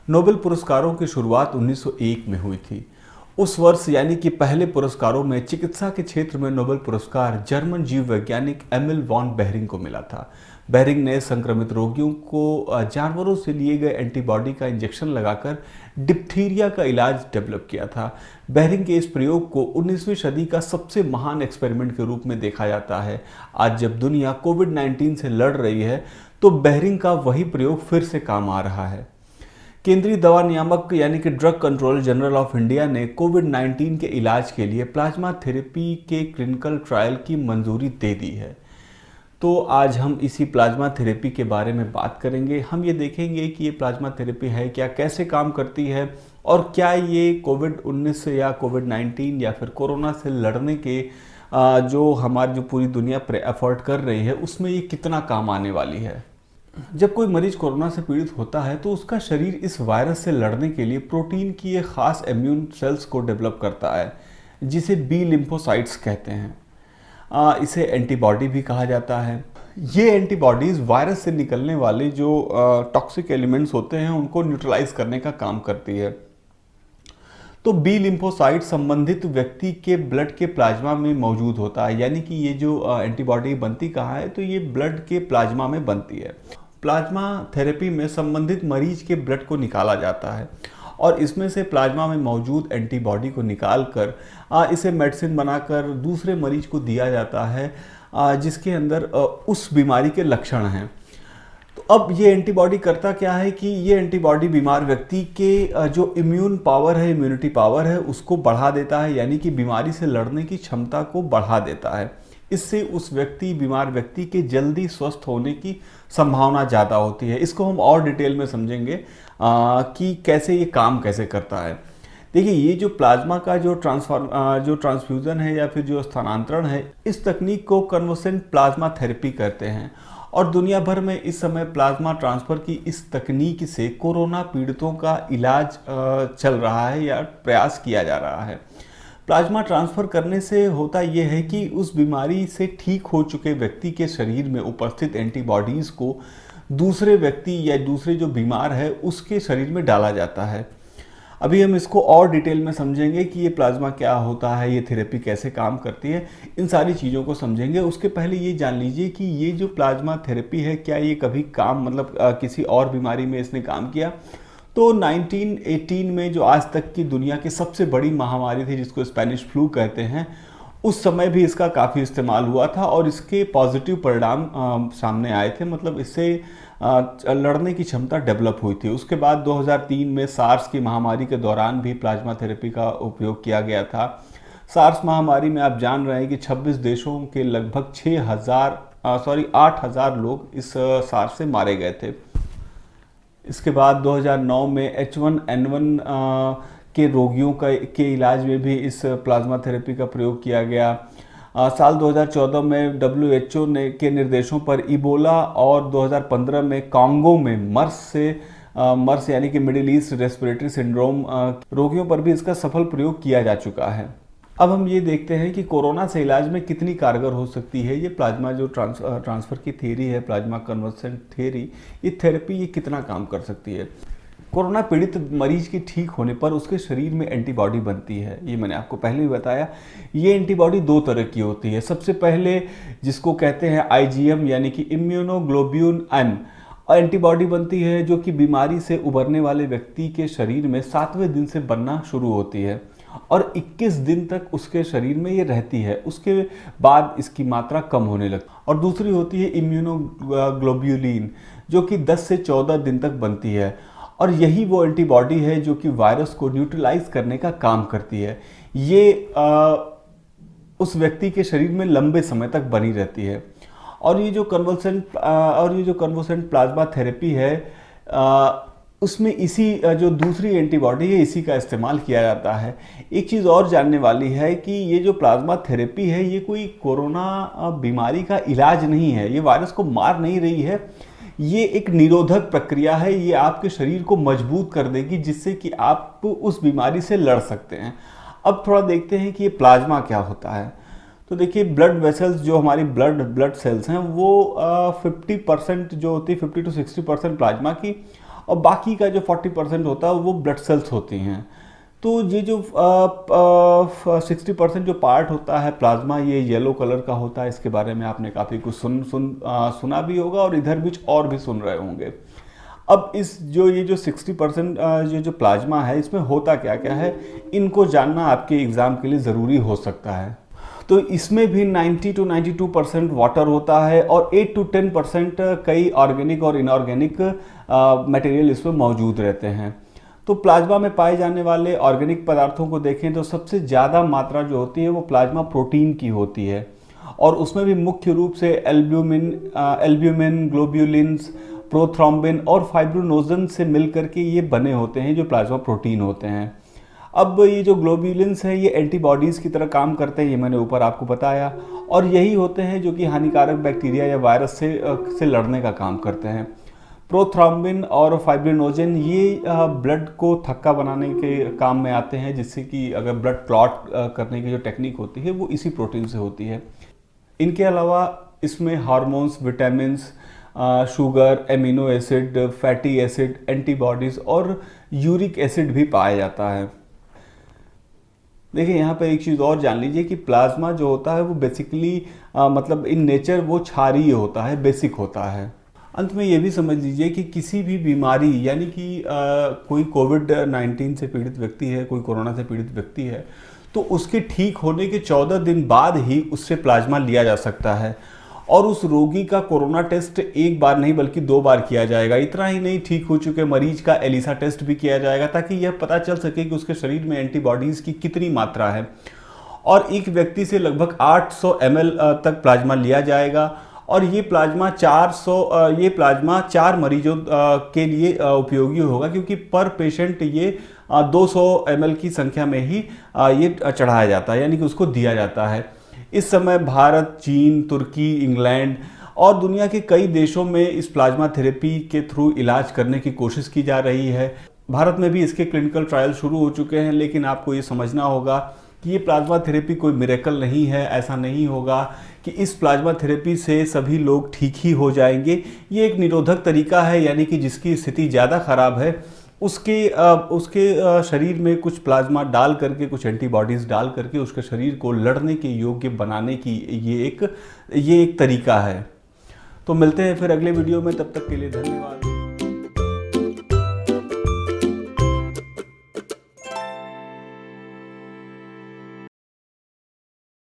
Nobel पुरस्कारों की शुरुआत 1901 में हुई थी। उस वर्ष यानी कि पहले पुरस्कारों में चिकित्सा के क्षेत्र में नोबेल पुरस्कार जर्मन जीव वैज्ञानिक एमिल वॉन बेहरिंग को मिला था। बेहरिंग ने संक्रमित रोगियों को जानवरों से लिए गए एंटीबॉडी का इंजेक्शन लगाकर डिप्थीरिया का इलाज डेवलप किया था। बेहरिंग के इस प्रयोग को 19वीं सदी का सबसे महान एक्सपेरिमेंट के रूप में देखा जाता है। आज जब दुनिया कोविड-19 से लड़ रही है तो बेहरिंग का वही प्रयोग फिर से काम आ रहा है। केंद्रीय दवा नियामक यानी कि drug controller general of India ने कोविड-19 के इलाज के लिए प्लाज्मा थेरेपी के क्लिनिकल ट्रायल की मंजूरी दे दी है। तो आज हम इसी प्लाज्मा थेरेपी के बारे में बात करेंगे। हम ये देखेंगे कि ये प्लाज्मा थेरेपी है क्या, कैसे काम करती है और क्या ये कोविड-19 या कोविड-19 या फिर कोरोना से लड़ने के जो हमारी जो पूरी दुनिया एफर्ट कर रही है उसमें ये कितना काम आने वाली है। जब कोई मरीज कोरोना से पीड़ित होता है तो उसका शरीर इस वायरस से लड़ने के लिए प्रोटीन की एक खास इम्यून सेल्स को डेवलप करता है जिसे बी लिम्फोसाइट्स कहते हैं। इसे एंटीबॉडी भी कहा जाता है। ये एंटीबॉडीज़ वायरस से निकलने वाले जो टॉक्सिक एलिमेंट्स होते हैं उनको न्यूट्रलाइज करने का काम करती है। तो बी लिम्फोसाइट संबंधित व्यक्ति के ब्लड के प्लाज्मा में मौजूद होता है, यानी कि ये जो एंटीबॉडी बनती कहाँ है, तो ये ब्लड के प्लाज्मा में बनती है। प्लाज्मा थेरेपी में संबंधित मरीज के ब्लड को निकाला जाता है और इसमें से प्लाज्मा में मौजूद एंटीबॉडी को निकालकर इसे मेडिसिन बनाकर दूसरे मरीज को दिया जाता है जिसके अंदर उस बीमारी के लक्षण हैं। तो अब ये एंटीबॉडी करता क्या है कि ये एंटीबॉडी बीमार व्यक्ति के जो इम्यून पावर है, इम्यूनिटी पावर है, उसको बढ़ा देता है, यानी कि बीमारी से लड़ने की क्षमता को बढ़ा देता है। इससे उस बीमार व्यक्ति के जल्दी स्वस्थ होने की संभावना ज़्यादा होती है। इसको हम और डिटेल में समझेंगे कि कैसे ये काम कैसे करता है। देखिए, ये जो प्लाज्मा का जो ट्रांसफ्यूज़न है या फिर जो स्थानांतरण है, इस तकनीक को कन्वसेंट प्लाज्मा थेरेपी कहते हैं और दुनिया भर में इस समय प्लाज्मा ट्रांसफ़र की इस तकनीक से कोरोना पीड़ितों का इलाज चल रहा है या प्रयास किया जा रहा है। प्लाज्मा ट्रांसफ़र करने से होता यह है कि उस बीमारी से ठीक हो चुके व्यक्ति के शरीर में उपस्थित एंटीबॉडीज़ को दूसरे व्यक्ति या दूसरे जो बीमार है उसके शरीर में डाला जाता है। अभी हम इसको और डिटेल में समझेंगे कि ये प्लाज्मा क्या होता है, ये थेरेपी कैसे काम करती है, इन सारी चीज़ों को समझेंगे। उसके पहले ये जान लीजिए कि ये जो प्लाज्मा थेरेपी है क्या ये कभी काम किसी और बीमारी में इसने काम किया। तो 1918 में जो आज तक की दुनिया की सबसे बड़ी महामारी थी जिसको स्पेनिश फ्लू कहते हैं, उस समय भी इसका काफ़ी इस्तेमाल हुआ था और इसके पॉजिटिव परिणाम सामने आए थे, मतलब इससे लड़ने की क्षमता डेवलप हुई थी। उसके बाद 2003 में सार्स की महामारी के दौरान भी प्लाज्मा थेरेपी का उपयोग किया गया था। सार्स महामारी में आप जान रहे हैं कि 26 देशों के लगभग 8,000 लोग इस सार्स से मारे गए थे। इसके बाद 2009 में H1N1 के रोगियों के इलाज में भी इस प्लाज्मा थेरेपी का प्रयोग किया गया। साल 2014 में WHO के निर्देशों पर इबोला और 2015 में कांगो में मर्स यानी कि मिडिल ईस्ट रेस्पिरेटरी सिंड्रोम रोगियों पर भी इसका सफल प्रयोग किया जा चुका है। अब हम ये देखते हैं कि कोरोना से इलाज में कितनी कारगर हो सकती है ये प्लाज्मा जो ट्रांसफ़र की थ्योरी है, प्लाज्मा कन्वर्सेंट थ्योरी, ये थेरेपी ये कितना काम कर सकती है। कोरोना पीड़ित मरीज के ठीक होने पर उसके शरीर में एंटीबॉडी बनती है, ये मैंने आपको पहले भी बताया। ये एंटीबॉडी दो तरह की होती है। सबसे पहले जिसको कहते हैं IgM यानी कि इम्यूनोग्लोब्यूलिन M एंटीबॉडी बनती है जो कि बीमारी से उबरने वाले व्यक्ति के शरीर में 7वें दिन से बनना शुरू होती है और 21 दिन तक उसके शरीर में ये रहती है। उसके बाद इसकी मात्रा कम होने लगती है। और दूसरी होती है इम्यूनोग्लोब्यूलिन जो कि 10 से 14 दिन तक बनती है और यही वो एंटीबॉडी है जो कि वायरस को न्यूट्रलाइज करने का काम करती है। ये उस व्यक्ति के शरीर में लंबे समय तक बनी रहती है। और ये जो कन्वर्सेंट प्लाज्मा थेरेपी है उसमें इसी जो दूसरी एंटीबॉडी है इसी का इस्तेमाल किया जाता है। एक चीज़ और जानने वाली है कि ये जो प्लाज्मा थेरेपी है ये कोई कोरोना बीमारी का इलाज नहीं है, ये वायरस को मार नहीं रही है, ये एक निरोधक प्रक्रिया है। ये आपके शरीर को मजबूत कर देगी जिससे कि आप उस बीमारी से लड़ सकते हैं। अब थोड़ा देखते हैं कि ये प्लाज्मा क्या होता है। तो देखिए, ब्लड वेसल्स जो हमारी ब्लड सेल्स हैं वो 50% जो होती है 50 to 60% प्लाज्मा की और बाकी का जो 40% होता है वो ब्लड सेल्स होती हैं। तो ये जो 60% जो पार्ट होता है प्लाज्मा, ये येलो कलर का होता है। इसके बारे में आपने काफ़ी कुछ सुना भी होगा और इधर भी और भी सुन रहे होंगे। अब ये जो 60% ये जो प्लाज्मा है, इसमें होता क्या क्या है, इनको जानना आपके एग्ज़ाम के लिए ज़रूरी हो सकता है। तो इसमें भी 90 to 92% वाटर होता है और 8 to 10% कई ऑर्गेनिक और इनऑर्गेनिक मटेरियल इसमें मौजूद रहते हैं। तो प्लाज्मा में पाए जाने वाले ऑर्गेनिक पदार्थों को देखें तो सबसे ज़्यादा मात्रा जो होती है वो प्लाज्मा प्रोटीन की होती है, और उसमें भी मुख्य रूप से एल्ब्यूमिन, ग्लोब्यूलिन्स, प्रोथ्रोम्बिन और फाइब्रिनोजन से मिलकर के ये बने होते हैं जो प्लाज्मा प्रोटीन होते हैं। अब ये जो ग्लोब्यूलिन्स हैं ये एंटीबॉडीज़ की तरह काम करते हैं, ये मैंने ऊपर आपको बताया, और यही होते हैं जो कि हानिकारक बैक्टीरिया या वायरस से लड़ने का काम करते हैं। प्रोथ्रोम्बिन और फाइब्रिनोजन ये ब्लड को थक्का बनाने के काम में आते हैं, जिससे कि अगर ब्लड क्लॉट करने की जो टेक्निक होती है वो इसी प्रोटीन से होती है। इनके अलावा इसमें hormones, vitamins, sugar, amino acid, fatty acid, antibodies और यूरिक एसिड भी पाया जाता है। देखिए यहाँ पर एक चीज़ और जान लीजिए कि प्लाज्मा जो होता है वो बेसिकली मतलब इन नेचर वो क्षारीय होता है, बेसिक होता है। अंत में ये भी समझ लीजिए कि किसी भी बीमारी, यानी कि कोई कोविड-19 से पीड़ित व्यक्ति है, कोई कोरोना से पीड़ित व्यक्ति है, तो उसके ठीक होने के 14 दिन बाद ही उससे प्लाज्मा लिया जा सकता है, और उस रोगी का कोरोना टेस्ट एक बार नहीं बल्कि 2 बार किया जाएगा। इतना ही नहीं, ठीक हो चुके मरीज का एलिसा टेस्ट भी किया जाएगा, ताकि यह पता चल सके कि उसके शरीर में एंटीबॉडीज़ की कितनी मात्रा है। और एक व्यक्ति से लगभग 800 ml तक प्लाज्मा लिया जाएगा, और ये प्लाज्मा 4 मरीजों के लिए उपयोगी होगा, क्योंकि पर पेशेंट ये 200 ml की संख्या में ही ये चढ़ाया जाता है, यानी कि उसको दिया जाता है। इस समय भारत, चीन, तुर्की, इंग्लैंड और दुनिया के कई देशों में इस प्लाज्मा थेरेपी के थ्रू इलाज करने की कोशिश की जा रही है। भारत में भी इसके क्लिनिकल ट्रायल शुरू हो चुके हैं, लेकिन आपको ये समझना होगा कि ये प्लाज्मा थेरेपी कोई मिरेकल नहीं है। ऐसा नहीं होगा कि इस प्लाज्मा थेरेपी से सभी लोग ठीक ही हो जाएंगे। ये एक निरोधक तरीका है, यानी कि जिसकी स्थिति ज़्यादा ख़राब है उसके शरीर में कुछ प्लाज्मा डाल करके, कुछ एंटीबॉडीज़ डाल करके उसके शरीर को लड़ने के योग्य बनाने की ये एक तरीका है। तो मिलते हैं फिर अगले वीडियो में, तब तक के लिए धन्यवाद।